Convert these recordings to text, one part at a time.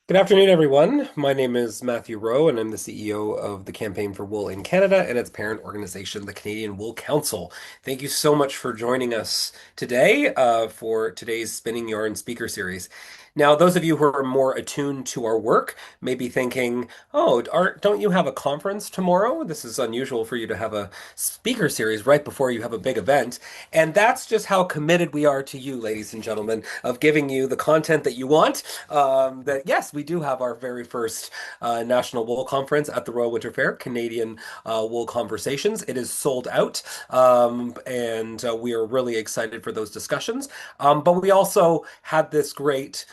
Good afternoon, everyone. My name is Matthew Rowe, and I'm the CEO of the Campaign for Wool in Canada and its parent organization, the Canadian Wool Council. Thank you so much for joining us today for today's Spinning Yarn speaker series. Now, those of you who are more attuned to our work may be thinking, oh, don't you have a conference tomorrow? This is unusual for you to have a speaker series right before you have a big event. And that's just how committed we are to you, ladies and gentlemen, of giving you the content that you want. That yes, we do have our very first National Wool Conference at the Royal Winter Fair, Canadian Wool Conversations. It is sold out, and we are really excited for those discussions. But we also had this great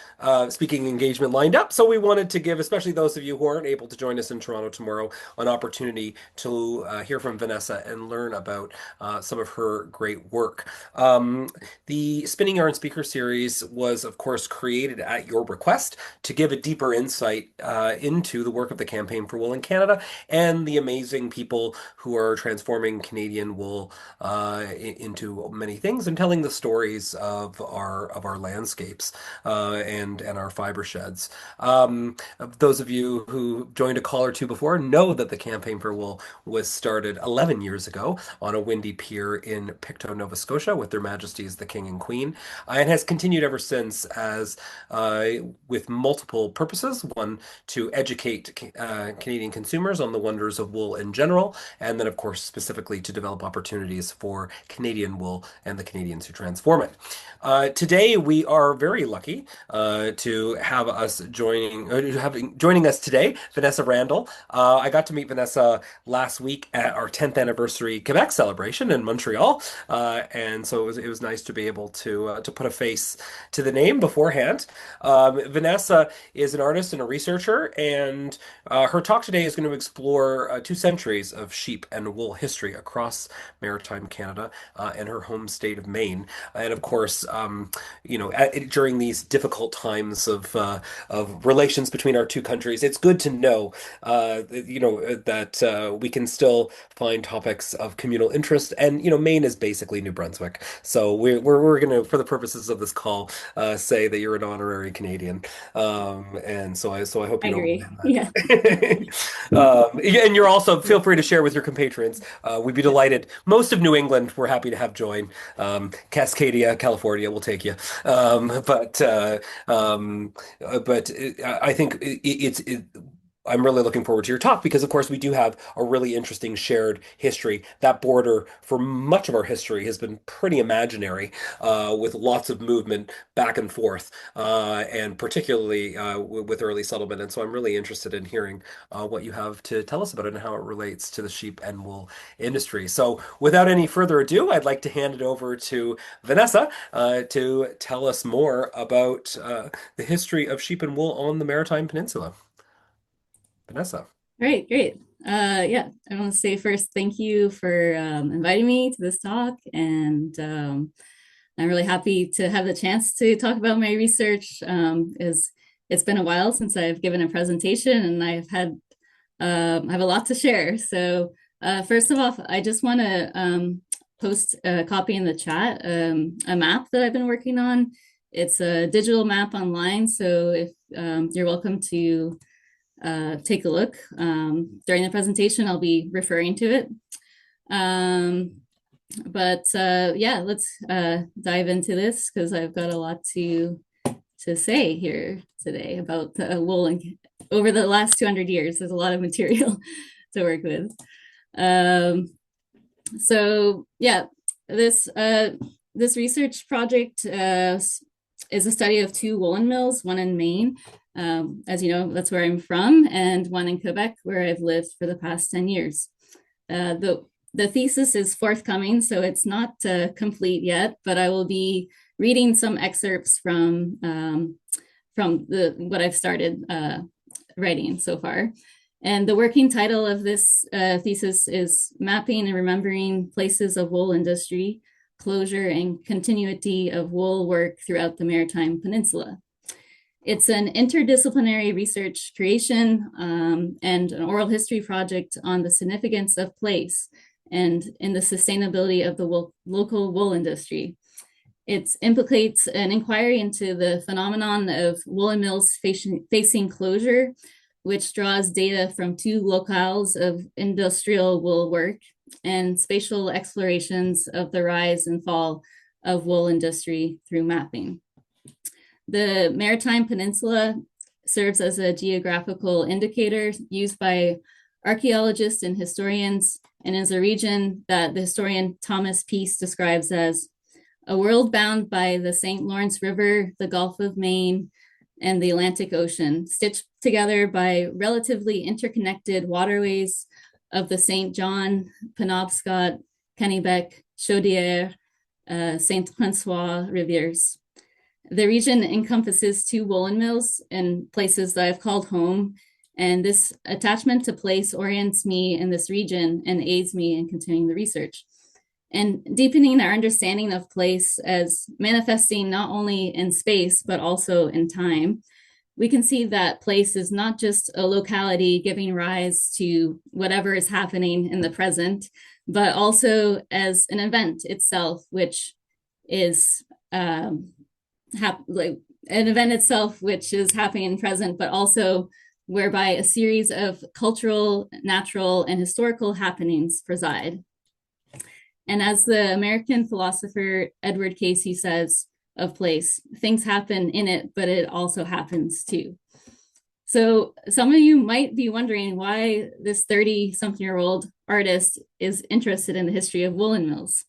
speaking engagement lined up, so we wanted to give, especially those of you who aren't able to join us in Toronto tomorrow, an opportunity to hear from Vanessa and learn about some of her great work. The Spinning Yarn Speaker Series was, of course, created at your request to give a deeper insight into the work of the Campaign for Wool in Canada and the amazing people who are transforming Canadian wool into many things and telling the stories of our landscapes and our fiber sheds. Those of you who joined a call or two before know that the Campaign for Wool was started 11 years ago on a windy pier in Pictou, Nova Scotia, with Their Majesties the King and Queen, and has continued ever since as with multiple purposes. One, to educate Canadian consumers on the wonders of wool in general, and then, of course, specifically to develop opportunities for Canadian wool and the Canadians who transform it. Today, we are very lucky to have us joining us today, Vanessa Randall. I got to meet Vanessa last week at our 10th anniversary Quebec celebration in Montreal, and so it was nice to be able to put a face to the name beforehand. Vanessa is an artist and a researcher, and her talk today is going to explore 2 centuries of sheep and wool history across maritime Canada and her home state of Maine. And of course, during these difficult times of relations between our two countries, it's good to know, that we can still find topics of communal interest. And Maine is basically New Brunswick, so we're going to, for the purposes of this call, say that you're an honorary Canadian. And so I hope I you don't agree. mind Yeah. that. Yeah, and you're also, feel free to share with your compatriots. We'd be delighted. Most of New England, we're happy to have join. Cascadia, California, will take you. I think I'm really looking forward to your talk because, of course, we do have a really interesting shared history. That border, for much of our history, has been pretty imaginary, with lots of movement back and forth, and particularly with early settlement. And so I'm really interested in hearing what you have to tell us about it and how it relates to the sheep and wool industry. So, without any further ado, I'd like to hand it over to Vanessa to tell us more about the history of sheep and wool on the Maritime Peninsula. Vanessa. Great, great. Yeah, I want to say first, thank you for inviting me to this talk. And I'm really happy to have the chance to talk about my research. It's been a while since I've given a presentation and I have a lot to share. So first of all, I just want to post a copy in the chat, a map that I've been working on. It's a digital map online, so if you're welcome to take a look. During the presentation, I'll be referring to it. Yeah, let's dive into this because I've got a lot to say here today about wool and over the last 200 years. There's a lot of material to work with. So yeah, this research project is a study of 2 woolen mills, one in Maine. As you know, that's where I'm from, and one in Quebec, where I've lived for the past 10 years. The thesis is forthcoming, so it's not complete yet, but I will be reading some excerpts from what I've started writing so far. And the working title of this thesis is Mapping and Remembering Places of Wool Industry, Closure and Continuity of Wool Work Throughout the Maritime Peninsula. It's an interdisciplinary research creation and an oral history project on the significance of place and in the sustainability of the local wool industry. It implicates an inquiry into the phenomenon of woolen mills facing closure, which draws data from two locales of industrial wool work and spatial explorations of the rise and fall of wool industry through mapping. The Maritime Peninsula serves as a geographical indicator used by archaeologists and historians, and is a region that the historian Thomas Peace describes as a world bound by the St. Lawrence River, the Gulf of Maine, and the Atlantic Ocean, stitched together by relatively interconnected waterways of the St. John, Penobscot, Kennebec, Chaudière, St. Francois rivers. The region encompasses two woolen mills in places that I've called home, and this attachment to place orients me in this region and aids me in continuing the research. And deepening our understanding of place as manifesting not only in space, but also in time, we can see that place is not just a locality giving rise to whatever is happening in the present, but also as an event itself, which is like an event itself, which is happening in present, but also whereby a series of cultural, natural, and historical happenings preside. And as the American philosopher Edward Casey says of place, things happen in it, but it also happens too. So some of you might be wondering why this 30-something-year-old artist is interested in the history of woolen mills.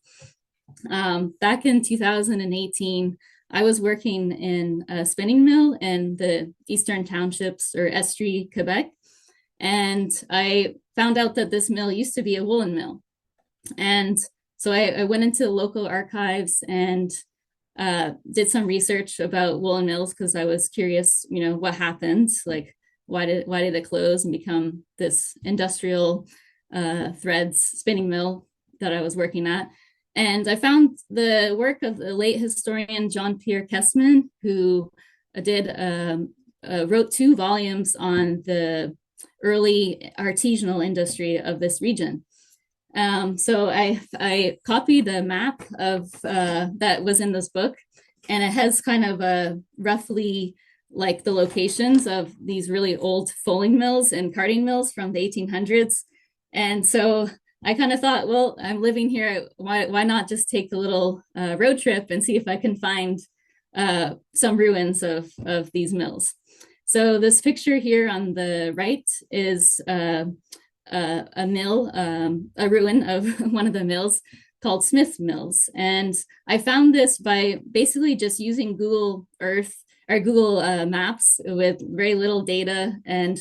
Back in 2018, I was working in a spinning mill in the Eastern Townships or Estrie, Quebec. And I found out that this mill used to be a woolen mill. And so I went into local archives and did some research about woolen mills because I was curious, what happened, like why did it close and become this industrial threads spinning mill that I was working at. And I found the work of the late historian John Pierre Kessman, who wrote 2 volumes on the early artisanal industry of this region. So I copied a map of that was in this book, and it has kind of a roughly like the locations of these really old fulling mills and carding mills from the 1800s. And so I kind of thought, well, I'm living here. Why not just take a little road trip and see if I can find some ruins of these mills. So this picture here on the right is a mill, a ruin of one of the mills called Smith Mills. And I found this by basically just using Google Earth or Google Maps with very little data. And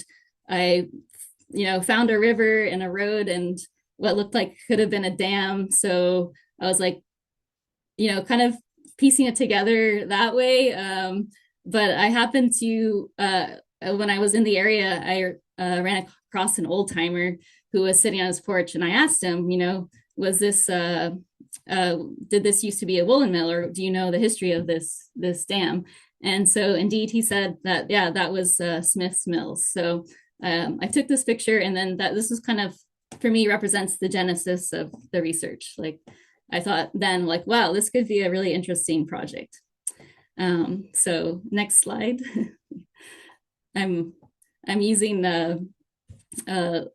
I, found a river and a road and what looked like could have been a dam. So I was like, kind of piecing it together that way. But I happened to, when I was in the area, I ran across an old timer who was sitting on his porch, and I asked him, was this, did this used to be a woolen mill, or do you know the history of this dam? And so indeed, he said that, yeah, that was Smith's Mills. So I took this picture, and then this was kind of, for me, represents the genesis of the research. Like I thought then, like, wow, this could be a really interesting project. So next slide. I'm using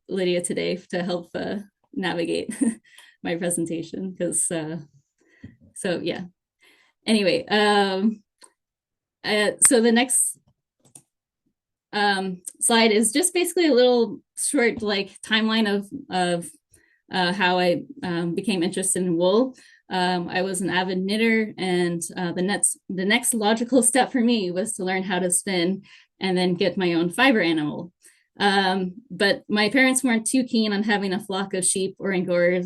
Lydia today to help navigate my presentation because so yeah. Anyway, so the next slide is just basically a little short like timeline of how I became interested in wool. I was an avid knitter, and the next logical step for me was to learn how to spin and then get my own fiber animal. But my parents weren't too keen on having a flock of sheep or Angora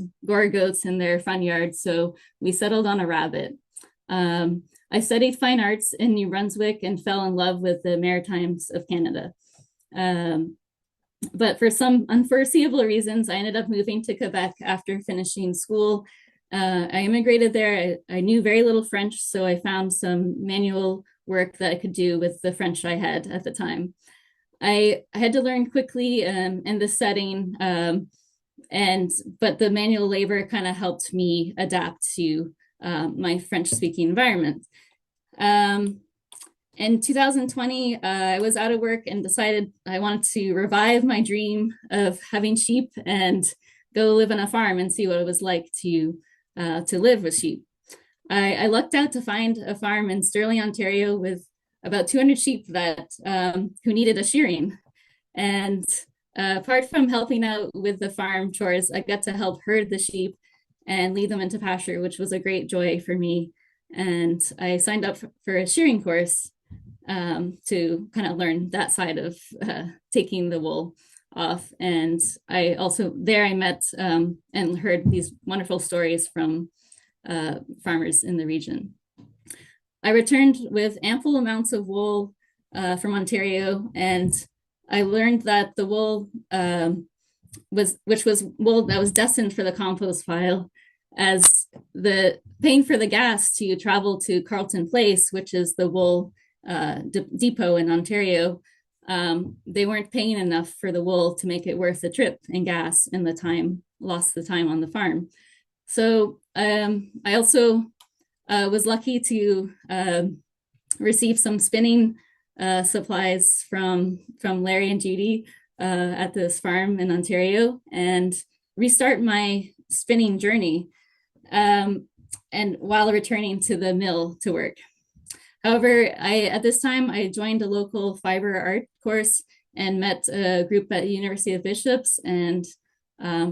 goats in their front yard, so we settled on a rabbit. I studied fine arts in New Brunswick and fell in love with the Maritimes of Canada. But for some unforeseeable reasons, I ended up moving to Quebec after finishing school. I immigrated there. I knew very little French, so I found some manual work that I could do with the French I had at the time. I had to learn quickly in this setting, but the manual labor kind of helped me adapt to my French-speaking environment. Um, in 2020, I was out of work and decided I wanted to revive my dream of having sheep and go live on a farm and see what it was like to live with sheep. I lucked out to find a farm in Sterling, Ontario, with about 200 sheep that who needed a shearing. And apart from helping out with the farm chores, I got to help herd the sheep and lead them into pasture, which was a great joy for me. And I signed up for a shearing course to kind of learn that side of taking the wool off. And I also there I met and heard these wonderful stories from farmers in the region. I returned with ample amounts of wool from Ontario, and I learned that the wool which was wool that was destined for the compost pile, as the paying for the gas to travel to Carleton Place, which is the wool depot in Ontario. They weren't paying enough for the wool to make it worth the trip and gas and the time lost the time on the farm. So I also was lucky to receive some spinning supplies from Larry and Judy at this farm in Ontario and restart my spinning journey, and while returning to the mill to work. However, at this time I joined a local fiber art course and met a group at the University of Bishops, and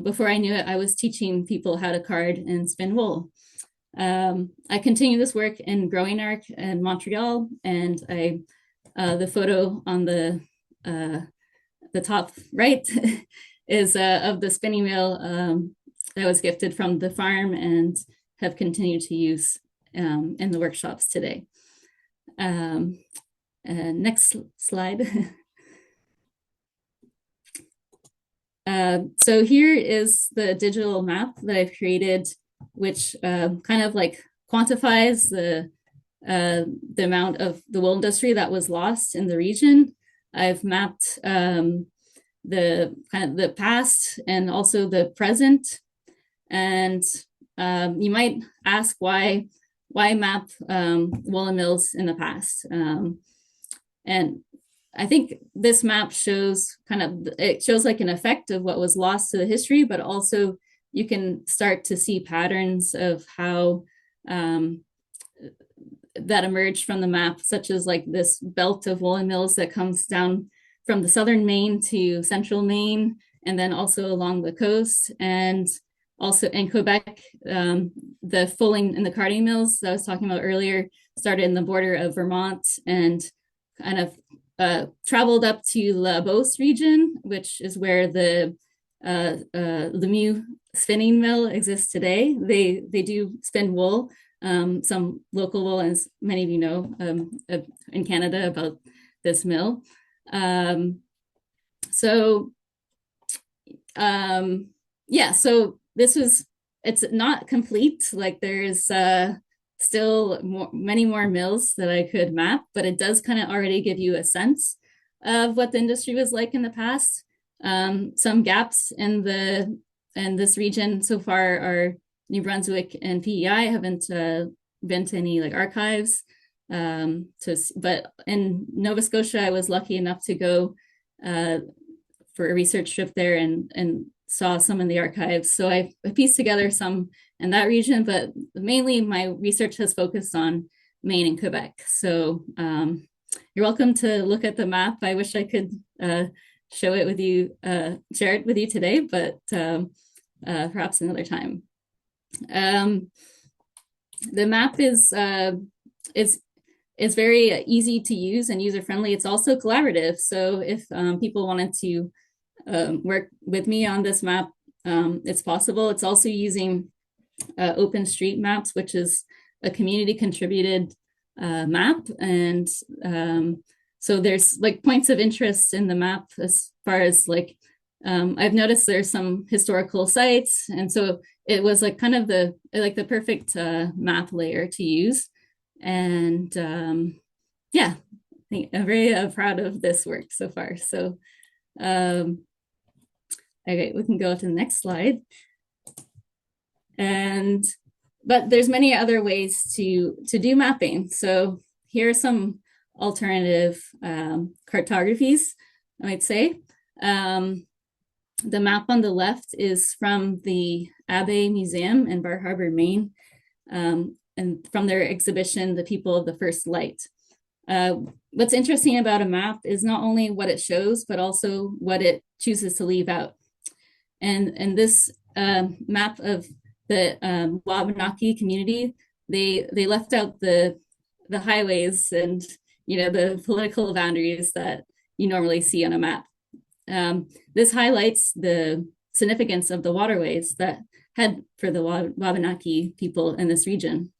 before I knew it, I was teaching people how to card and spin wool. I continued this work in Growing Arc in Montreal, and the photo on the top right is of the spinning wheel that was gifted from the farm and have continued to use in the workshops today. Next slide. So here is the digital map that I've created, which kind of like quantifies the amount of the wool industry that was lost in the region. I've mapped the kind of the past and also the present. And you might ask why map woolen mills in the past? And I think this map shows it shows like an effect of what was lost to the history, but also you can start to see patterns of how that emerged from the map, such as like this belt of woolen mills that comes down from the southern Maine to central Maine, and then also along the coast, and also in Quebec, the fulling and the carding mills that I was talking about earlier started in the border of Vermont and kind of traveled up to La Beauce region, which is where the Lemieux spinning mill exists today. They do spin wool, some local wool, as many of you know in Canada about this mill. So it's not complete. Like there's still many more mills that I could map, but it does kind of already give you a sense of what the industry was like in the past. Some gaps in this region so far are New Brunswick and PEI. Haven't been to any like archives. But in Nova Scotia, I was lucky enough to go for a research trip there and saw some in the archives. So I pieced together some in that region, but mainly my research has focused on Maine and Quebec. So you're welcome to look at the map. I wish I could show it with you, share it with you today, but perhaps another time. The map is very easy to use and user friendly. It's also collaborative. So if people wanted to work with me on this map, it's possible. It's also using OpenStreetMaps, which is a community contributed map. And so there's like points of interest in the map as far as like, I've noticed there's some historical sites. And so it was like kind of the perfect map layer to use. And yeah, I'm very proud of this work so far. So okay, we can go to the next slide. And but there's many other ways to do mapping. So here are some alternative cartographies, I might say. The map on the left is from the Abbey Museum in Bar Harbor, Maine, and from their exhibition, The People of the First Light. What's interesting about a map is not only what it shows, but also what it chooses to leave out. And this map of the Wabanaki community, they left out the highways and the political boundaries that you normally see on a map. This highlights the significance of the waterways that head for the Wabanaki people in this region.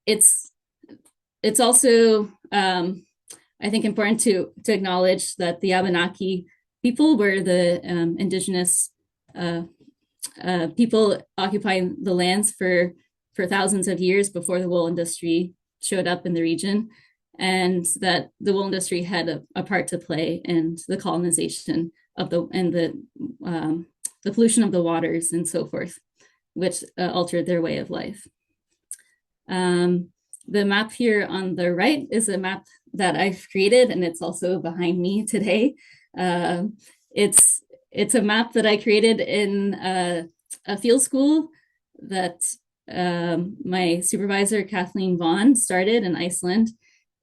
It's also I think important to acknowledge that the Abenaki people were the indigenous people occupying the lands for thousands of years before the wool industry showed up in the region, and that the wool industry had a part to play in the colonization of the pollution of the waters and so forth, which altered their way of life. The map here on the right is a map that I've created, and it's also behind me today. It's a map that I created in a field school that my supervisor, Kathleen Vaughn, started in Iceland.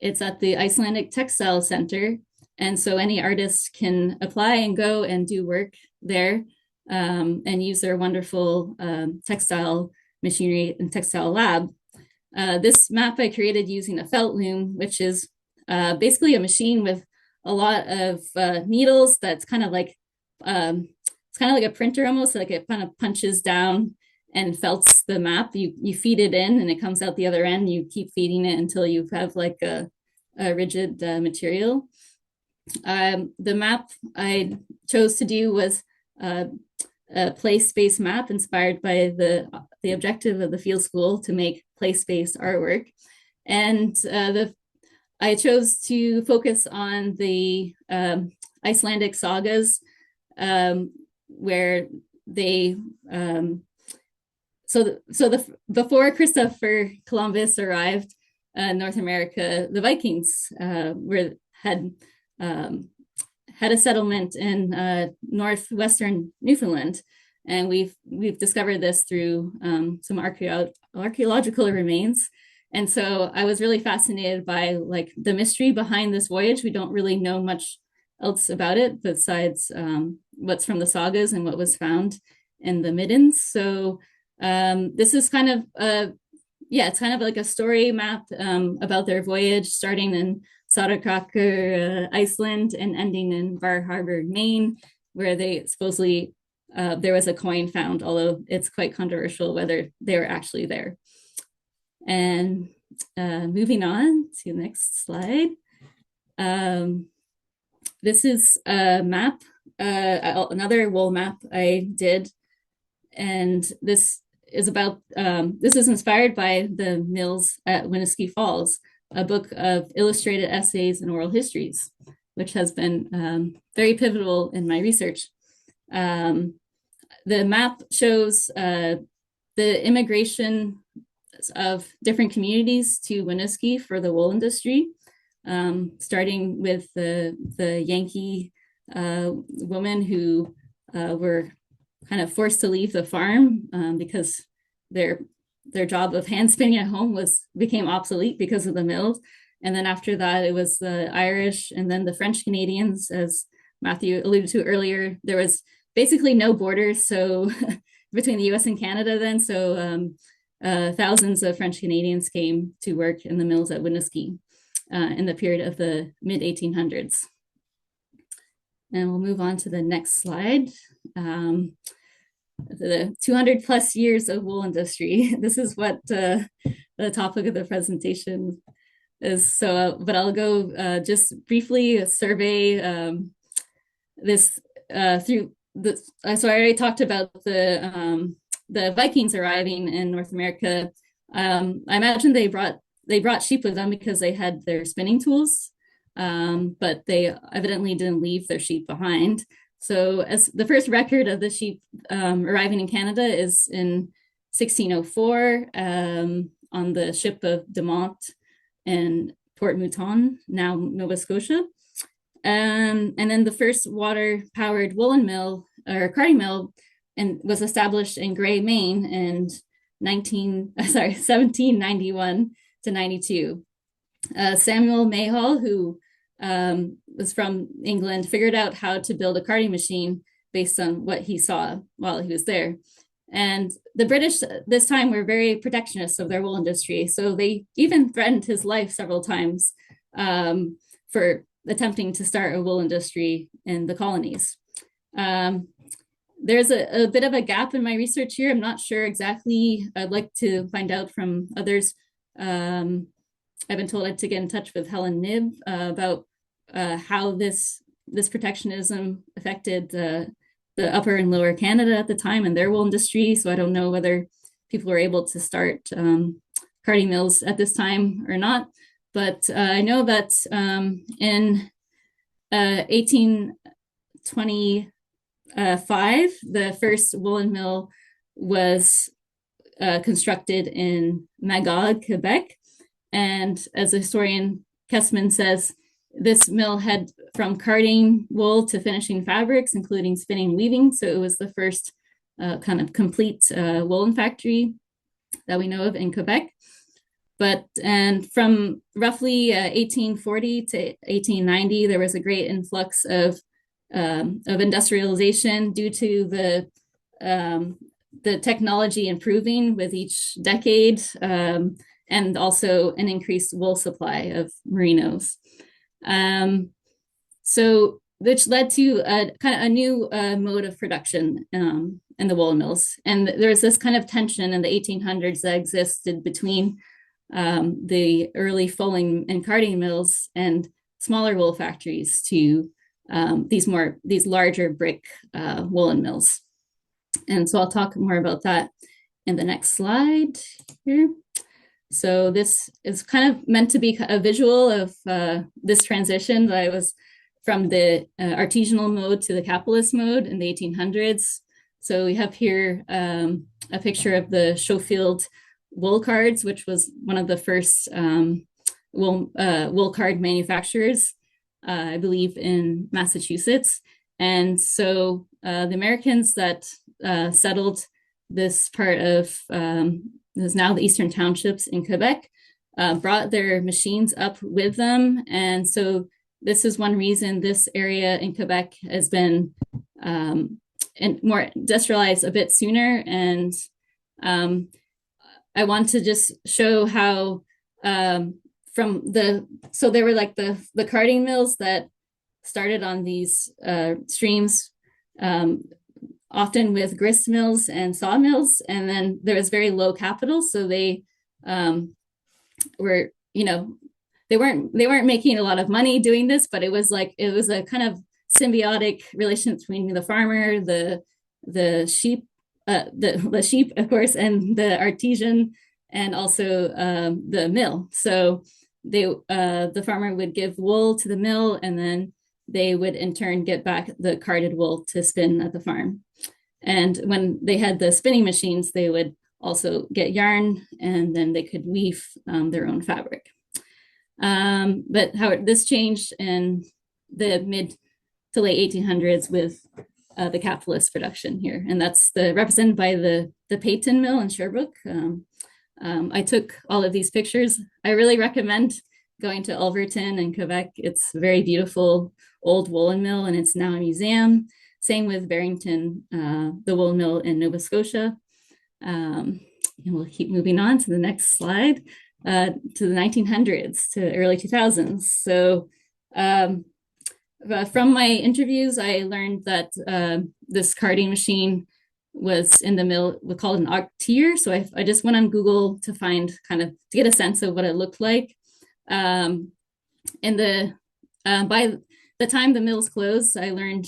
It's at the Icelandic Textile Center. And so any artist can apply and go and do work there and use their wonderful textile machinery and textile lab. This map I created using a felt loom, which is basically a machine with a lot of needles that's kind of like it's kind of like a printer almost, like it kind of punches down and felts the map. You feed it in and it comes out the other end. You keep feeding it until you have like a rigid material. The map I chose to do was a place-based map inspired by the objective of the field school to make place-based artwork. And I chose to focus on the Icelandic sagas, where they before Christopher Columbus arrived in North America, the Vikings had a settlement in northwestern Newfoundland, and we've discovered this through some archaeological remains. And so I was really fascinated by like the mystery behind this voyage. We don't really know much else about it besides what's from the sagas and what was found in the middens. So this is kind of it's kind of like a story map about their voyage, starting in Sauðárkrókur, Iceland, and ending in Bar Harbor, Maine, where they supposedly there was a coin found, although it's quite controversial whether they were actually there. And moving on to the next slide. This is a map, another wool map I did. And this is inspired by the mills at Winooski Falls, a book of illustrated essays and oral histories, which has been very pivotal in my research. The map shows the immigration of different communities to Winooski for the wool industry, starting with the Yankee women who were kind of forced to leave the farm because their job of hand spinning at home became obsolete because of the mills. And then after that, it was the Irish and then the French Canadians, as Matthew alluded to earlier. There was basically no borders so between the US and Canada then. So thousands of French Canadians came to work in the mills at Winooski in the period of the mid-1800s. And we'll move on to the next slide. The 200 plus years of wool industry. This is what the topic of the presentation is. So, but I'll go just briefly survey this through this. So I already talked about the Vikings arriving in North America. I imagine they brought sheep with them because they had their spinning tools, but they evidently didn't leave their sheep behind. So, as the first record of the sheep arriving in Canada is in 1604 on the ship of De Monts in Port Mouton, now Nova Scotia. And then the first water-powered woolen mill or carding mill and was established in Gray, Maine in 1791 to 92. Samuel Mayhall, who was from England, figured out how to build a carding machine based on what he saw while he was there. And the British this time were very protectionist of their wool industry. So they even threatened his life several times for attempting to start a wool industry in the colonies. There's a bit of a gap in my research here. I'm not sure exactly. I'd like to find out from others. I've been told I have to get in touch with Helen Knibb about how this protectionism affected the upper and lower Canada at the time and their wool industry. So I don't know whether people were able to start carding mills at this time or not. But I know that in 1825, the first woolen mill was constructed in Magog, Quebec. And as the historian Kessman says, this mill had from carding wool to finishing fabrics, including spinning and weaving. So it was the first kind of complete woolen factory that we know of in Quebec. And from roughly 1840 to 1890, there was a great influx of industrialization due to the technology improving with each decade, and also an increased wool supply of merinos. So which led to a kind of a new mode of production in the woolen mills. And there's this kind of tension in the 1800s that existed between the early fulling and carding mills and smaller wool factories to these larger brick woolen mills. And so I'll talk more about that in the next slide here. So this is kind of meant to be a visual of this transition. I was from the artisanal mode to the capitalist mode in the 1800s. So we have here a picture of the Schofield wool cards, which was one of the first wool card manufacturers, I believe, in Massachusetts. And so the Americans that settled this part of is now the Eastern Townships in Quebec, brought their machines up with them. And so this is one reason this area in Quebec has been and more industrialized a bit sooner. And I want to just show how so there were like the carding mills that started on these streams, often with grist mills and sawmills, and then there was very low capital, so they were, they weren't making a lot of money doing this, but it was a kind of symbiotic relation between the farmer, the sheep, the sheep, of course, and the artisan, and also the mill. So the farmer would give wool to the mill, and then they would in turn get back the carded wool to spin at the farm. And when they had the spinning machines, they would also get yarn, and then they could weave their own fabric. But how this changed in the mid to late 1800s with the capitalist production here. And that's represented by the Peyton Mill in Sherbrooke. I took all of these pictures. I really recommend going to Alverton in Quebec. It's a very beautiful old woolen mill, and it's now a museum. Same with Barrington, the woolen mill in Nova Scotia. And we'll keep moving on to the next slide, to the 1900s to early 2000s. So from my interviews, I learned that this carding machine was in the mill, we called an octier. So I just went on Google to to get a sense of what it looked like. By the time the mills closed, I learned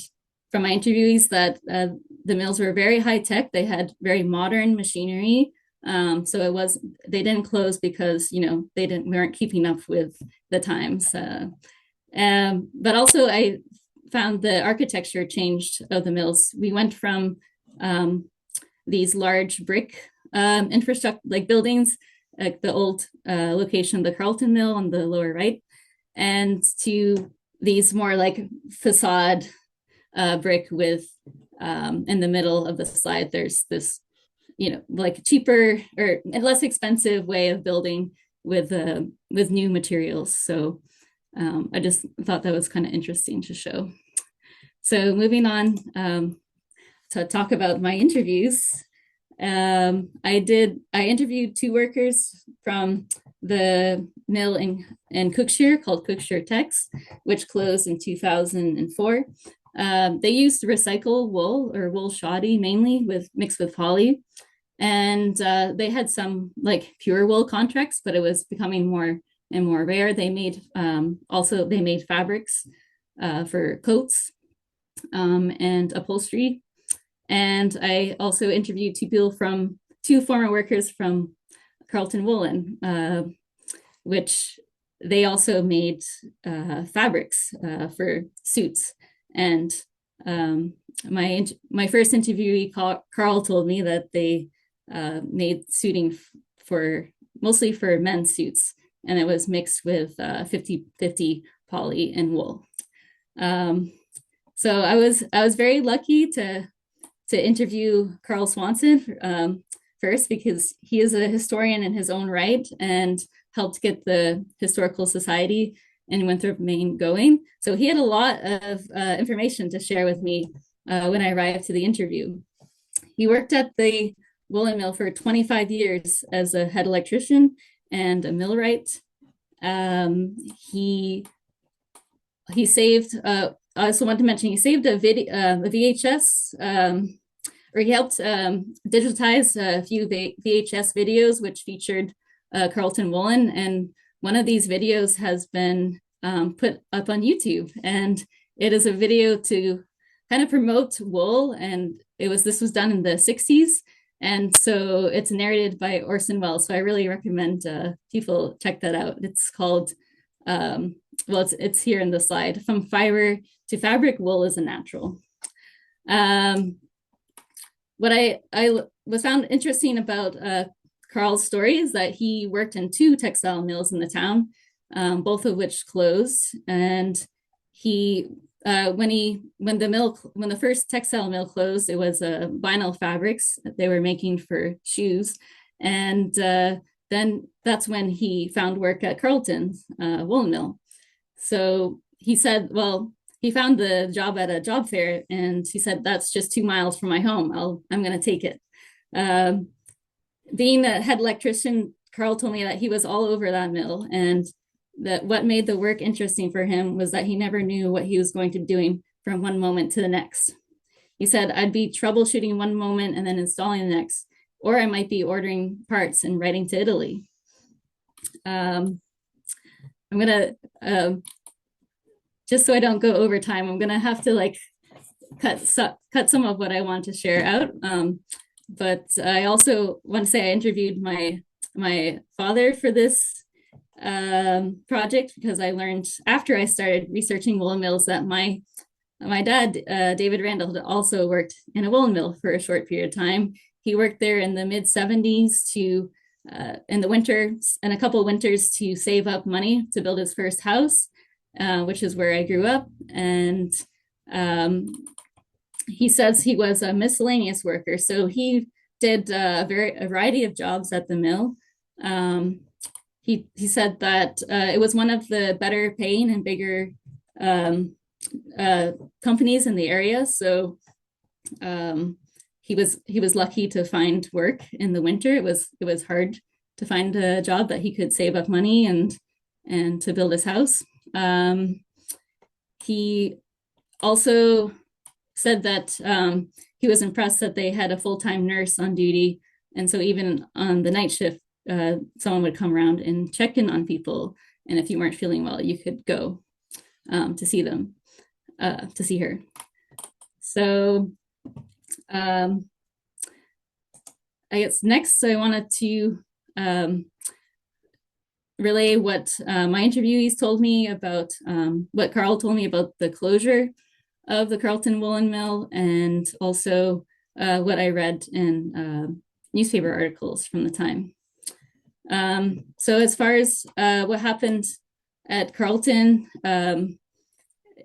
from my interviewees that the mills were very high tech. They had very modern machinery. So they didn't close because, we weren't keeping up with the times. But also I found the architecture changed of the mills. We went from these large brick infrastructure, like buildings, like the old location of the Carleton Mill on the lower right, and to these more like facade brick with in the middle of the slide, there's this, like cheaper or less expensive way of building with new materials. So I just thought that was kind of interesting to show. So moving on to talk about my interviews. I interviewed two workers from the mill in Cookshire called Cookshire Tex, which closed in 2004. They used recycled wool or wool shoddy mainly mixed with poly. And they had some like pure wool contracts, but it was becoming more and more rare. They made they made fabrics for coats and upholstery. And I also interviewed two former workers from Carleton Woolen, which they also made fabrics for suits. And my first interviewee, Carl, told me that they made suiting mostly for men's suits, and it was mixed with 50-50 poly and wool. So I was very lucky to interview Carl Swanson first, because he is a historian in his own right and helped get the Historical Society in Winthrop, Maine going. So he had a lot of information to share with me when I arrived to the interview. He worked at the woolen mill for 25 years as a head electrician and a millwright. He saved, I also want to mention, he saved a VHS, or he helped digitize a few VHS videos which featured Carleton Woolen, and one of these videos has been put up on YouTube, and it is a video to kind of promote wool, and this was done in the 60s, and so it's narrated by Orson Welles. So I really recommend people check that out. It's called it's here in the slide, From Fiber to Fabric, Wool is a Natural. What I was found interesting about Carl's story is that he worked in two textile mills in the town, both of which closed. And when the first textile mill closed, it was vinyl fabrics that they were making for shoes. And then that's when he found work at Carleton's woolen mill. So he said, well, he found the job at a job fair, and he said, that's just 2 miles from my home. I'm going to take it. Being a head electrician, Carl told me that he was all over that mill, and that what made the work interesting for him was that he never knew what he was going to be doing from one moment to the next. He said, I'd be troubleshooting one moment and then installing the next, or I might be ordering parts and writing to Italy. I'm going to, just so I don't go over time, I'm going to have to cut some of what I want to share out. But I also want to say I interviewed my father for this project, because I learned after I started researching woolen mills that my dad, David Randall, had also worked in a woolen mill for a short period of time. He worked there in the mid-70s in the winter, and a couple of winters, to save up money to build his first house, which is where I grew up. And he says he was a miscellaneous worker. So he did a variety of jobs at the mill. He said that it was one of the better paying and bigger companies in the area. So he was lucky to find work in the winter. It was hard to find a job that he could save up money and to build his house. He also said that he was impressed that they had a full-time nurse on duty, and so even on the night shift, someone would come around and check in on people, and if you weren't feeling well, you could go to see them, to see her. So I guess next I wanted to relay what my interviewees told me about, what Carl told me about the closure. of the Carleton Woolen Mill, and also what I read in newspaper articles from the time. So as far as what happened at Carleton,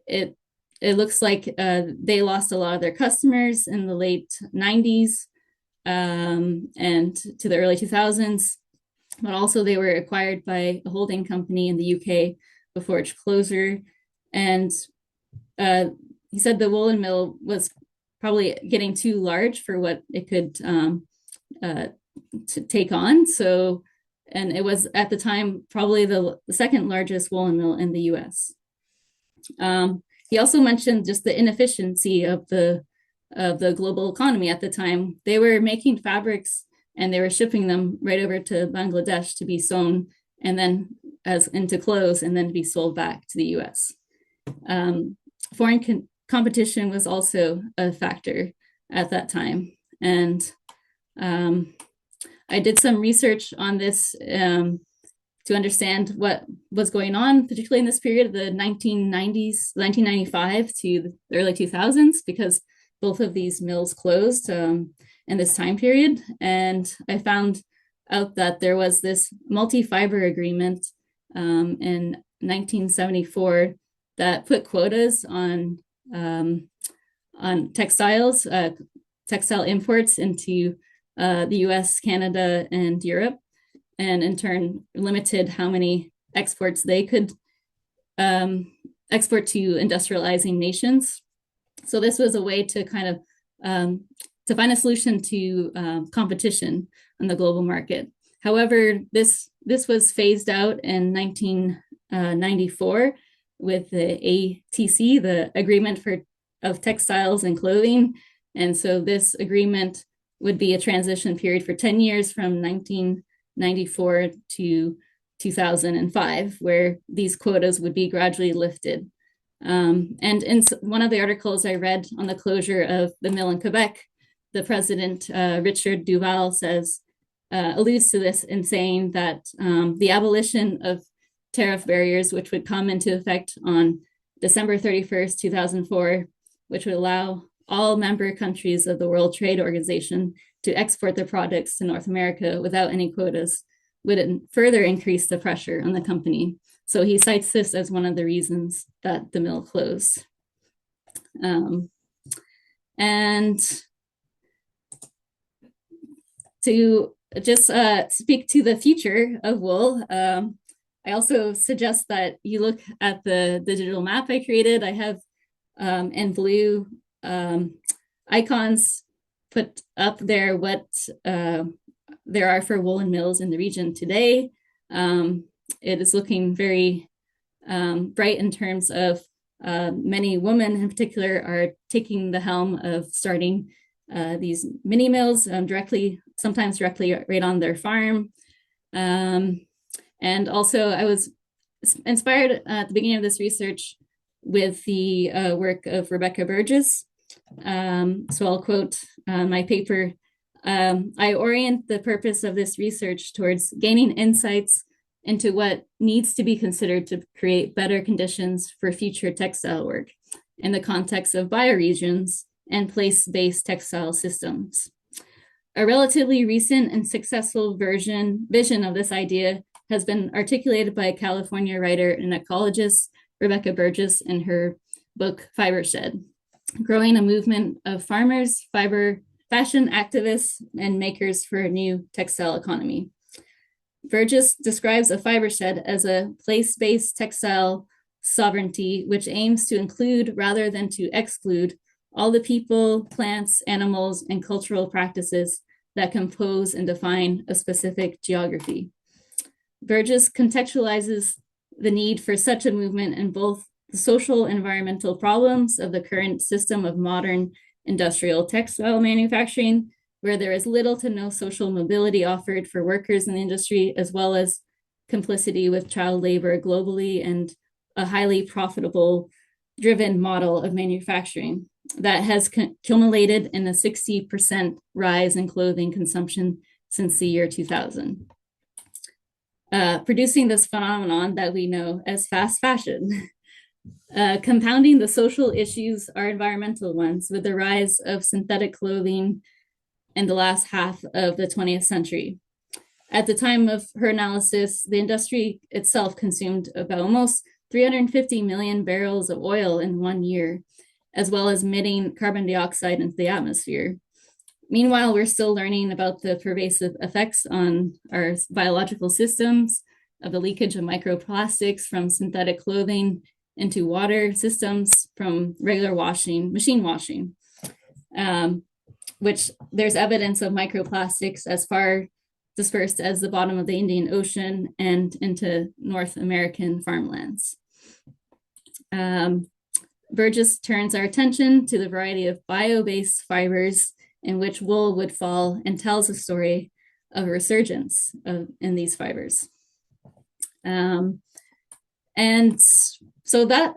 it it looks like they lost a lot of their customers in the late 90s and to the early 2000s, but also they were acquired by a holding company in the UK before its closure. And uh, he said the woolen mill was probably getting too large for what it could uh, to take on. So, and it was at the time probably the second largest woolen mill in the US. He also mentioned just the inefficiency of the global economy at the time. They were making fabrics and they were shipping them right over to Bangladesh to be sewn and then as into clothes and then to be sold back to the US. Foreign competition was also a factor at that time. And I did some research on this to understand what was going on, particularly in this period of the 1990s, 1995 to the early 2000s, because both of these mills closed in this time period. And I found out that there was this multi-fiber agreement in 1974 that put quotas on textiles, textile imports into the US, Canada, and Europe, and in turn limited how many exports they could export to industrializing nations. So this was a way to kind of to find a solution to competition on the global market. However, this was phased out in 1994 with the ATC, the Agreement of Textiles and Clothing. And so this agreement would be a transition period for 10 years from 1994 to 2005, where these quotas would be gradually lifted. And in one of the articles I read on the closure of the mill in Quebec, the president, Richard Duval, alludes to this in saying that the abolition of tariff barriers, which would come into effect on December 31st, 2004, which would allow all member countries of the World Trade Organization to export their products to North America without any quotas, would further increase the pressure on the company. So he cites this as one of the reasons that the mill closed. And to just speak to the future of wool, I also suggest that you look at the digital map I created. I have in blue icons put up there what there are for woolen mills in the region today. It is looking very bright in terms of many women in particular are taking the helm of starting these mini mills sometimes directly right on their farm. And also I was inspired at the beginning of this research with the work of Rebecca Burgess. So I'll quote my paper. I orient the purpose of this research towards gaining insights into what needs to be considered to create better conditions for future textile work in the context of bioregions and place-based textile systems. A relatively recent and successful vision of this idea has been articulated by a California writer and ecologist, Rebecca Burgess, in her book, Fibershed, growing a movement of farmers, fashion activists, and makers for a new textile economy. Burgess describes a fibershed as a place-based textile sovereignty, which aims to include rather than to exclude all the people, plants, animals, and cultural practices that compose and define a specific geography. Burgess contextualizes the need for such a movement in both the social and environmental problems of the current system of modern industrial textile manufacturing, where there is little to no social mobility offered for workers in the industry, as well as complicity with child labor globally and a highly profitable driven model of manufacturing that has culminated in a 60% rise in clothing consumption since the year 2000. Producing this phenomenon that we know as fast fashion. Compounding the social issues are environmental ones, with the rise of synthetic clothing in the last half of the 20th century. At the time of her analysis, the industry itself consumed about almost 350 million barrels of oil in 1 year, as well as emitting carbon dioxide into the atmosphere. Meanwhile, we're still learning about the pervasive effects on our biological systems of the leakage of microplastics from synthetic clothing into water systems from regular washing, machine washing, which there's evidence of microplastics as far dispersed as the bottom of the Indian Ocean and into North American farmlands. Burgess turns our attention to the variety of bio-based fibers in which wool would fall and tells a story of a resurgence in these fibers. And so that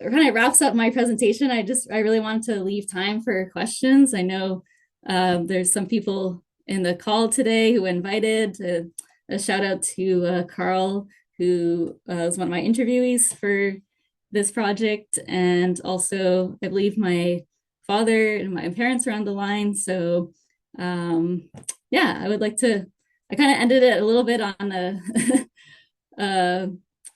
kind of wraps up my presentation. I really want to leave time for questions. I know there's some people in the call today who invited. A shout out to Carl, who was one of my interviewees for this project. And also, I believe my father and my parents are on the line. So yeah, I would like to, I kind of ended it a little bit on a,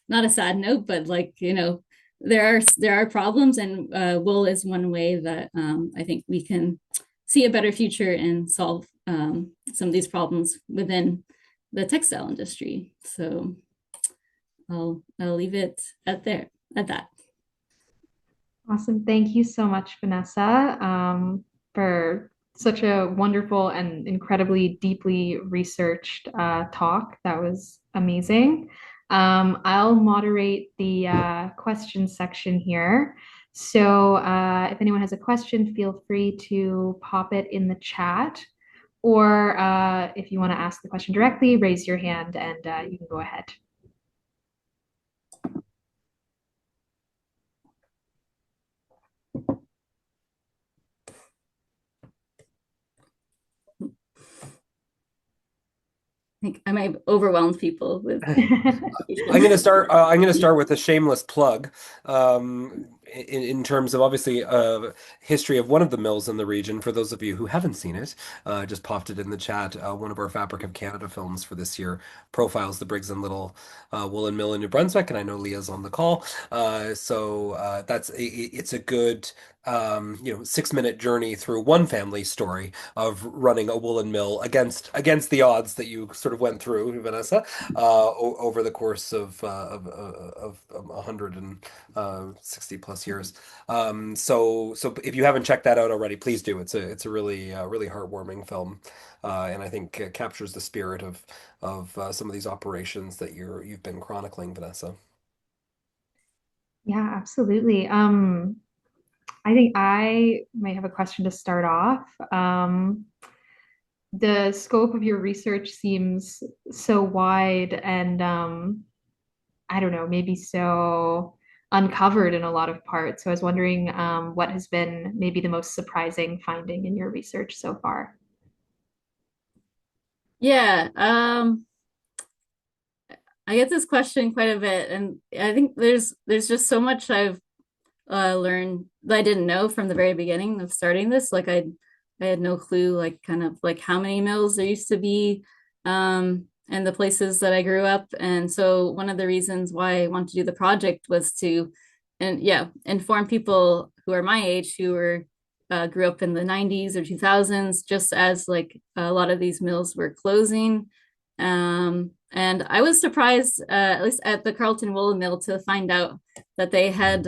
not a sad note, but like, you know, there are problems, and wool is one way that I think we can see a better future and solve some of these problems within the textile industry. So I'll leave it at that. Awesome. Thank you so much, Vanessa, for such a wonderful and incredibly deeply researched talk. That was amazing. I'll moderate the question section here. So if anyone has a question, feel free to pop it in the chat. Or if you want to ask the question directly, raise your hand and you can go ahead. I think I might have overwhelmed people with. I'm going to start. I'm going to start with a shameless plug. In terms of obviously history of one of the mills in the region. For those of you who haven't seen it, just popped it in the chat. One of our Fabric of Canada films for this year profiles the Briggs and Little woolen mill in New Brunswick, and I know Leah's on the call. So it's a good 6-minute journey through one family story of running a woolen mill against the odds that you sort of went through, Vanessa, over the course of 160 plus years. So if you haven't checked that out already, please do. It's a really really heartwarming film, and I think it captures the spirit of some of these operations that you've been chronicling, Vanessa. Yeah, absolutely. I think I might have a question to start off. The scope of your research seems so wide and I don't know, maybe so uncovered in a lot of parts. So I was wondering what has been maybe the most surprising finding in your research so far? Yeah, I get this question quite a bit, and I think there's just so much I've learned that I didn't know from the very beginning of starting this. Like I had no clue, like kind of like how many mills there used to be, and the places that I grew up. And so one of the reasons why I wanted to do the project was to, and yeah, inform people who are my age who were grew up in the 90s or 2000s, just as like a lot of these mills were closing. And I was surprised, at least at the Carleton Woolen Mill, to find out that they had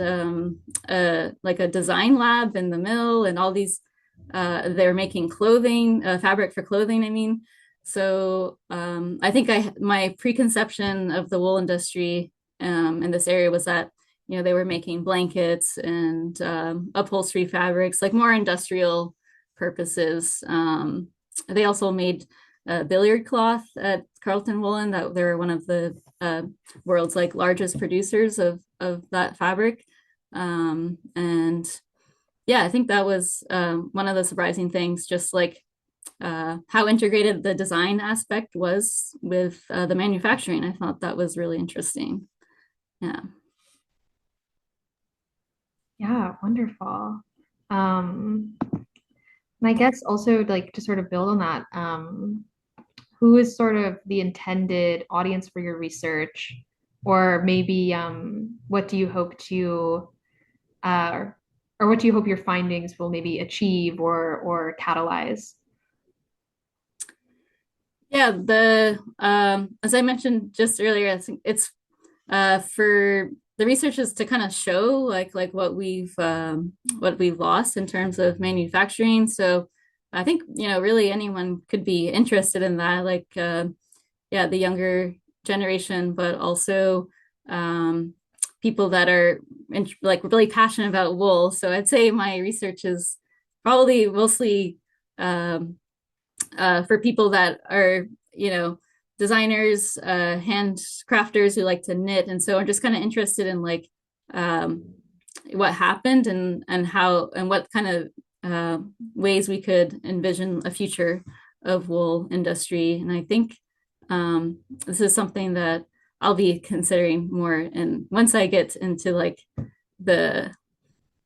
like a design lab in the mill, and all these they're making clothing, fabric for clothing, I mean. So I think my preconception of the wool industry in this area was that, you know, they were making blankets and upholstery fabrics, like more industrial purposes. They also made billiard cloth at Carleton Woolen, that they're one of the world's like largest producers of that fabric. And yeah, I think that was one of the surprising things, just like how integrated the design aspect was with the manufacturing. I thought that was really interesting. Yeah. Yeah, wonderful. Um, and I guess also like to sort of build on that, who is sort of the intended audience for your research, or maybe what do you hope to, uh, or what do you hope your findings will maybe achieve or catalyze? Yeah, the as I mentioned just earlier, I think it's for the research is to kind of show like what we've lost in terms of manufacturing. So I think really anyone could be interested in that, like yeah, the younger generation, but also um, people that are like really passionate about wool. So I'd say my research is probably mostly um, for people that are, designers, handcrafters who like to knit. And so I'm just kind of interested in like um, what happened and how and what kind of ways we could envision a future of wool industry. And I think this is something that I'll be considering more. And once I get into like the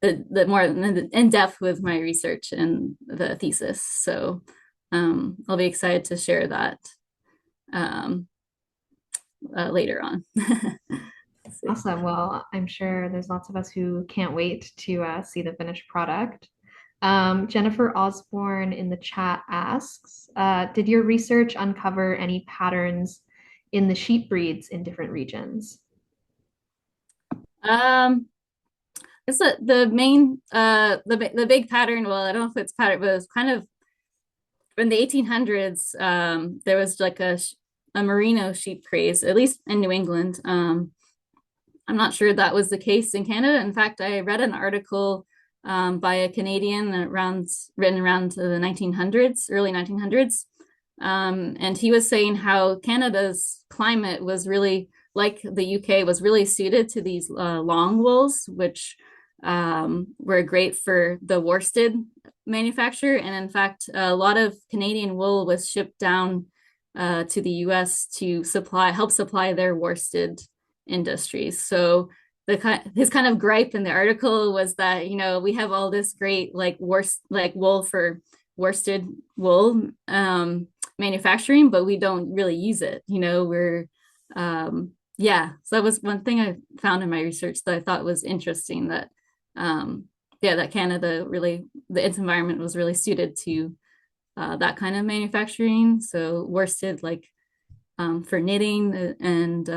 the more in depth with my research and the thesis. So I'll be excited to share that um, later on. Awesome. Well, I'm sure there's lots of us who can't wait to see the finished product. Jennifer Osborne in the chat asks, did your research uncover any patterns in the sheep breeds in different regions? um, it's the main the big pattern. Well, I don't know if it's pattern, but it was kind of in the 1800s. There was like a merino sheep craze, at least in New England. I'm not sure that was the case in Canada. In fact, I read an article by a Canadian written around the 1900s, early 1900s. And he was saying how Canada's climate was really like the UK was really suited to these long wools, which were great for the worsted manufacture. And in fact, a lot of Canadian wool was shipped down to the US to help supply their worsted industries. So his kind of gripe in the article was that we have all this great like wool for worsted wool manufacturing, but we don't really use it. We're yeah. So that was one thing I found in my research that I thought was interesting, that yeah, that Canada really its environment was really suited to that kind of manufacturing. So worsted like for knitting and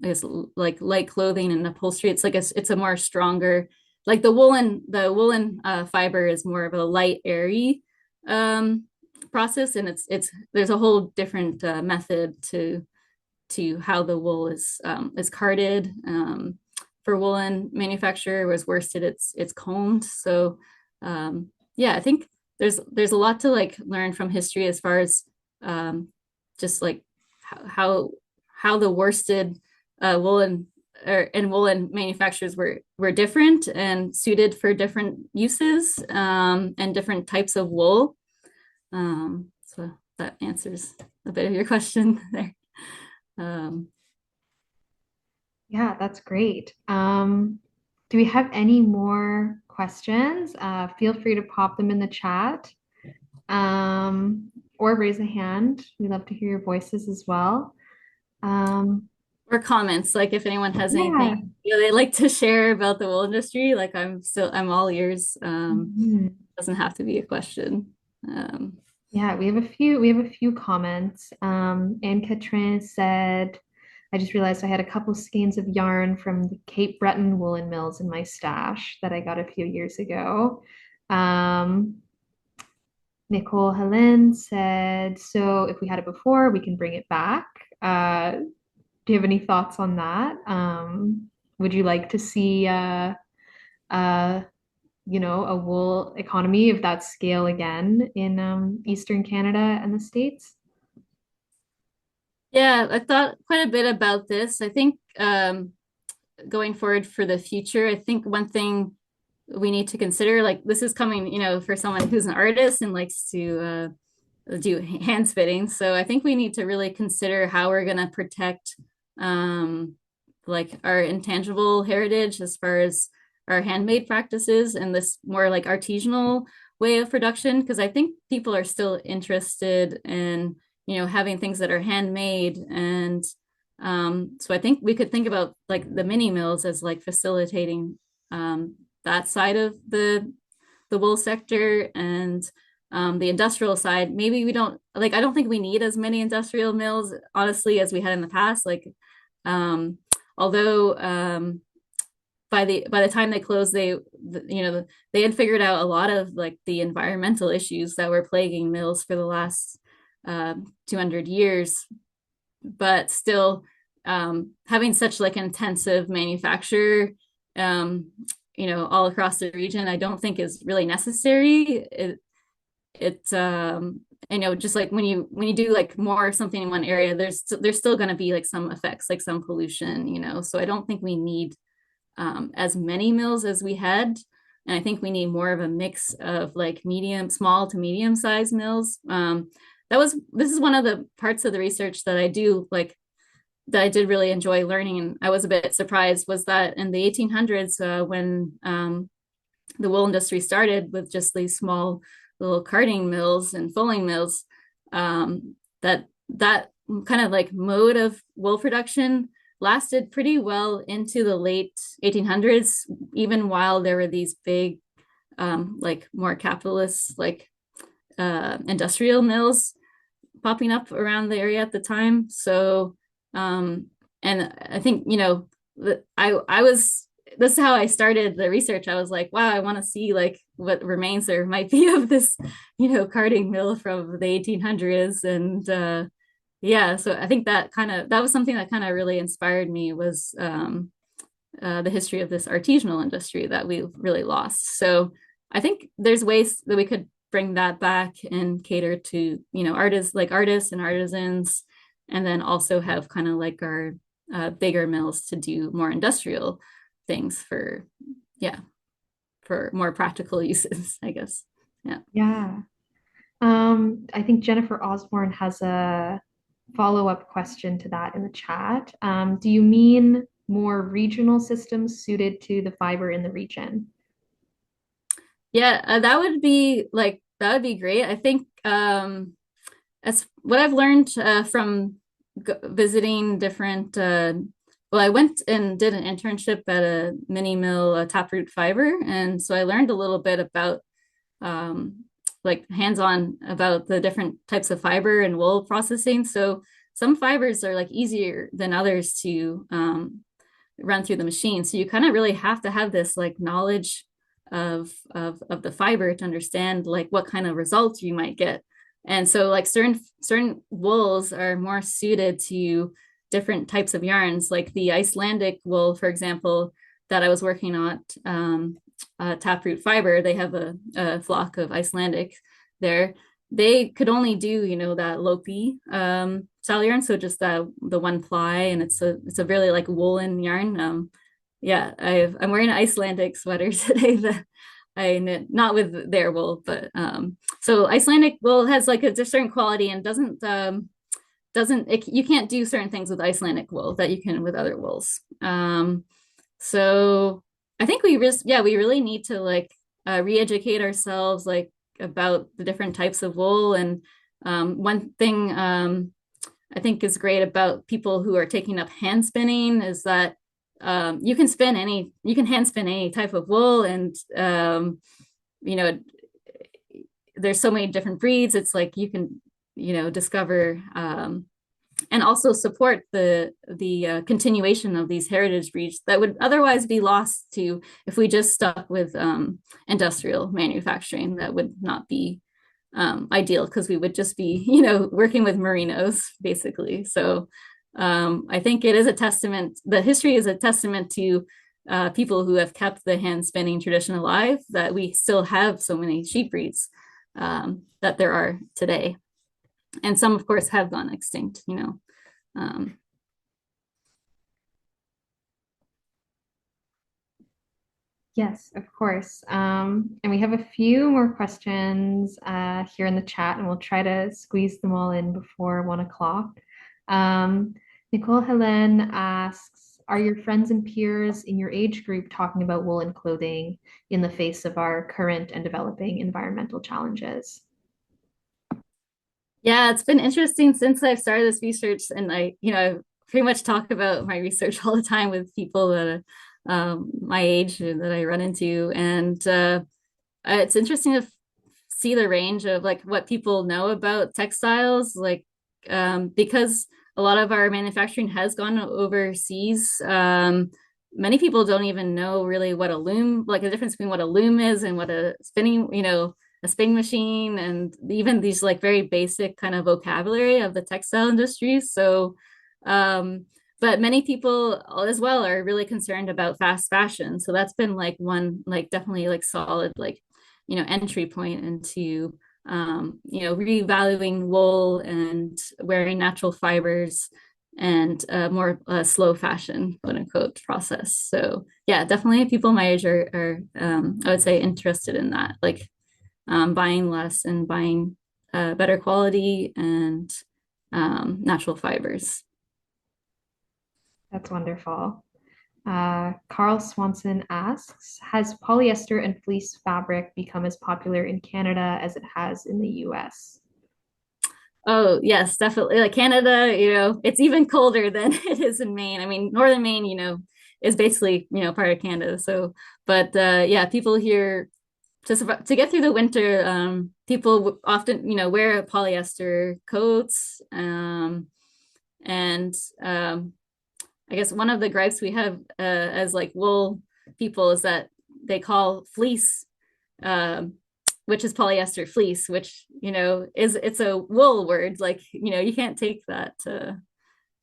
I guess like light clothing and upholstery. It's a more stronger, like the woolen fiber is more of a light, airy process, and it's there's a whole different method to how the wool is carded. For woolen manufacture, whereas worsted it's combed. So yeah, I think there's a lot to like learn from history as far as just like how how the worsted woolen and woolen manufacturers were different and suited for different uses and different types of wool. So that answers a bit of your question there. Um, Yeah, that's great. Do we have any more questions? Feel free to pop them in the chat, or raise a hand. We love to hear your voices as well. Um, or comments, like if anyone has yeah. anything they'd like to share about the wool industry, like I'm all ears. Mhm. Doesn't have to be a question. Yeah, we have a few comments. Anne Catrin said, I just realized I had a couple skeins of yarn from the Cape Breton woolen mills in my stash that I got a few years ago. Um, Nicole Helen said, so if we had it before, we can bring it back. Do you have any thoughts on that? Would you like to see uh, a wool economy of that scale again in Eastern Canada and the States? yeah, I thought quite a bit about this. I think going forward for the future, I think one thing we need to consider, like this is coming, for someone who's an artist and likes to do hand spitting. So I think we need to really consider how we're going to protect like our intangible heritage as far as our handmade practices and this more like artisanal way of production, because I think people are still interested in, having things that are handmade. And so I think we could think about like the mini mills as like facilitating that side of the wool sector. And the industrial side, maybe we don't like, I don't think we need as many industrial mills, honestly, as we had in the past. Like, although by the time they closed, they had figured out a lot of like the environmental issues that were plaguing mills for the last 200 years. But still, having such like intensive manufacture, all across the region, I don't think is really necessary. Just like when you do like more something in one area, there's still going to be like some effects, like some pollution, so I don't think we need as many mills as we had. And I think we need more of a mix of like small to medium sized mills. This is one of the parts of the research that I do like, that I did really enjoy learning. And I was a bit surprised was that in the 1800s, when the wool industry started with just these small little carding mills and fulling mills, that kind of like mode of wool production lasted pretty well into the late 1800s, even while there were these big, like more capitalist, like industrial mills popping up around the area at the time. So, and I think, I was, this is how I started the research. I was like, wow, I want to see like what remains there might be of this, carding mill from the 1800s. And yeah, so I think that was something that kind of really inspired me, was the history of this artisanal industry that we've really lost. So I think there's ways that we could bring that back and cater to, artists and artisans, and then also have kind of like our bigger mills to do more industrial things for, yeah, for more practical uses, I guess. Yeah. Yeah. I think Jennifer Osborne has a follow-up question to that in the chat. Do you mean more regional systems suited to the fiber in the region? Yeah, that would be great. I think that's what I've learned from visiting different. Well, I went and did an internship at a mini mill, taproot fiber, and so I learned a little bit about like hands-on about the different types of fiber and wool processing. So some fibers are like easier than others to run through the machine. So you kind of really have to have this like knowledge of the fiber to understand like what kind of results you might get. And so like certain wools are more suited to different types of yarns, like the Icelandic wool, for example, that I was working on, taproot fiber. They have a flock of Icelandic there. They could only do, that Lopi style yarn, so just the one ply, and it's a really like woolen yarn. Yeah, I'm wearing an Icelandic sweater today that I knit, not with their wool, but so Icelandic wool has like a certain quality and you can't do certain things with Icelandic wool that you can with other wools. So I think we really need to like re-educate ourselves like about the different types of wool. And one thing I think is great about people who are taking up hand spinning is that you can hand spin any type of wool, and you know there's so many different breeds. It's like you can discover and also support the continuation of these heritage breeds that would otherwise be lost to if we just stuck with industrial manufacturing. That would not be ideal, because we would just be working with merinos basically. So I think it is a testament, the history is a testament to people who have kept the hand spinning tradition alive, that we still have so many sheep breeds that there are today. And some, of course, have gone extinct, Yes, of course. And we have a few more questions here in the chat, and we'll try to squeeze them all in before 1 o'clock. Nicole Helen asks, are your friends and peers in your age group talking about woolen clothing in the face of our current and developing environmental challenges? Yeah, it's been interesting since I've started this research, and I pretty much talk about my research all the time with people that my age that I run into, and it's interesting to see the range of like what people know about textiles, like because a lot of our manufacturing has gone overseas. Many people don't even know really what a loom, like the difference between what a loom is and what a a spinning machine, and even these like very basic kind of vocabulary of the textile industry. So, but many people as well are really concerned about fast fashion. So that's been like one, like definitely like solid, like, entry point into, revaluing wool and wearing natural fibers and more slow fashion, quote unquote, process. So yeah, definitely people my age are I would say interested in that, like buying less and buying better quality and natural fibers. That's wonderful. Carl Swanson asks, has polyester and fleece fabric become as popular in Canada as it has in the US? Oh, yes, definitely. Like Canada, it's even colder than it is in Maine. I mean, northern Maine, is basically, part of Canada. So, but yeah, people here to get through the winter, people often, wear polyester coats. And I guess one of the gripes we have as like wool people is that they call fleece, which is polyester fleece, which it's a wool word. Like you can't take that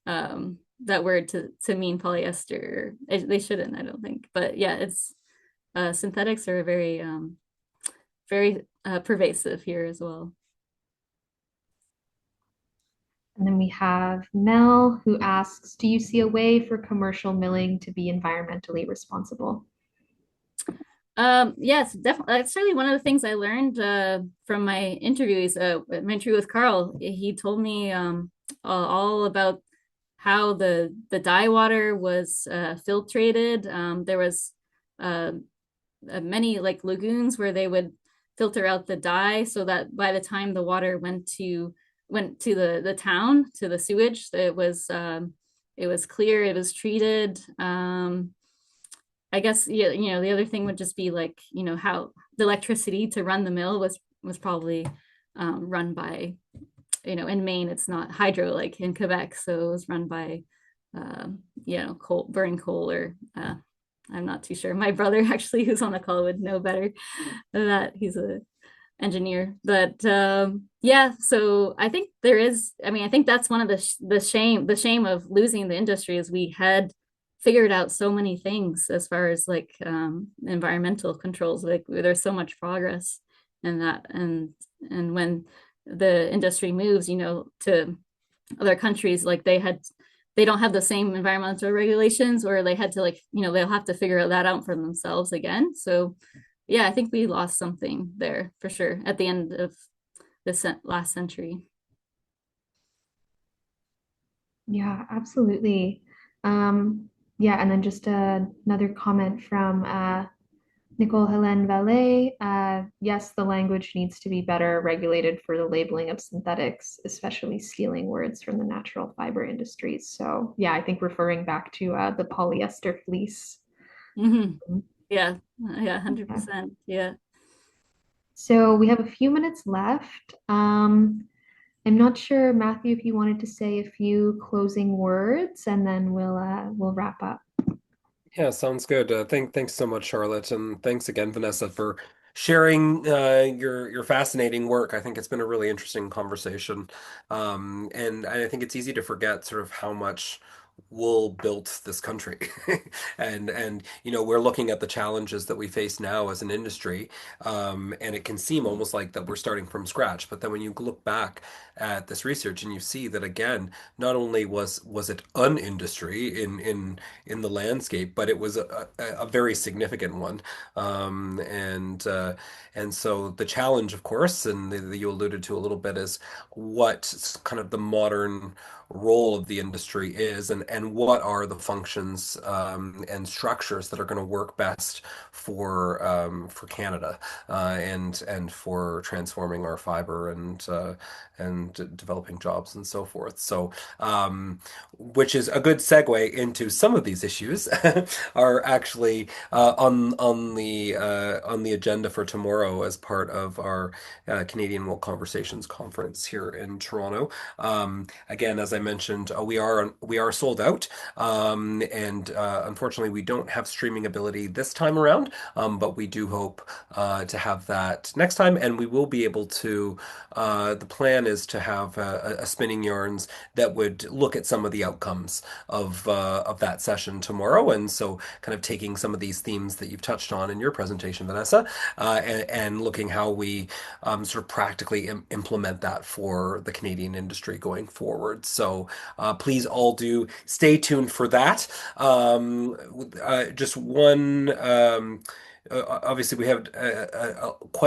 word to mean polyester. They shouldn't, I don't think. But yeah, it's synthetics are very pervasive here as well. And then we have Mel who asks, do you see a way for commercial milling to be environmentally responsible? Yes, definitely. That's certainly one of the things I learned from my interviews. My interview with Carl, he told me all about how the dye water was filtrated. There was uh, many like lagoons where they would filter out the dye so that by the time the water went to the town, to the sewage, it was clear, it was treated. I guess, yeah, the other thing would just be like, how the electricity to run the mill was probably run by, in Maine it's not hydro like in Quebec, so it was run by coal, burning coal, or I'm not too sure. My brother actually, who's on the call, would know better than that. He's a engineer. But yeah, so I think there is, I mean, I think that's one of the shame of losing the industry is we had figured out so many things as far as like environmental controls. Like there's so much progress in that, and when the industry moves, to other countries, like they don't have the same environmental regulations, or they had to, like, they'll have to figure that out for themselves again. So yeah, I think we lost something there for sure at the end of this last century. Yeah, absolutely. Yeah, and then just another comment from Nicole Helene Vallée. Yes, the language needs to be better regulated for the labeling of synthetics, especially stealing words from the natural fiber industries. So, yeah, I think referring back to the polyester fleece. Hmm. Yeah, yeah, Yeah. 100%. Yeah. So we have a few minutes left. I'm not sure, Matthew, if you wanted to say a few closing words, and then we'll wrap up. Yeah, sounds good. Thanks so much, Charlotte, and thanks again, Vanessa, for sharing your fascinating work. I think it's been a really interesting conversation, and I think it's easy to forget sort of how much wool built this country, and we're looking at the challenges that we face now as an industry, and it can seem almost like that we're starting from scratch. But then when you look back at this research and you see that again, not only was it an industry in the landscape, but it was a very significant one. And so the challenge, of course, and you alluded to a little bit, is what kind of the modern role of the industry is, and what are the functions and structures that are going to work best for Canada and for transforming our fiber and developing jobs and so forth. So, which is a good segue into some of these issues are actually on the agenda for tomorrow as part of our Canadian World Conversations conference here in Toronto. Again, as I mentioned, we are sold out, and unfortunately, we don't have streaming ability this time around. But we do hope to have that next time, and we will be able to. The plan is to have a spinning yarns that would look at some of the outcomes of that session tomorrow, and so kind of taking some of these themes that you've touched on in your presentation, Vanessa, and looking how we sort of practically implement that for the Canadian industry going forward. So please all do stay tuned for that. Just one. Obviously, we have quite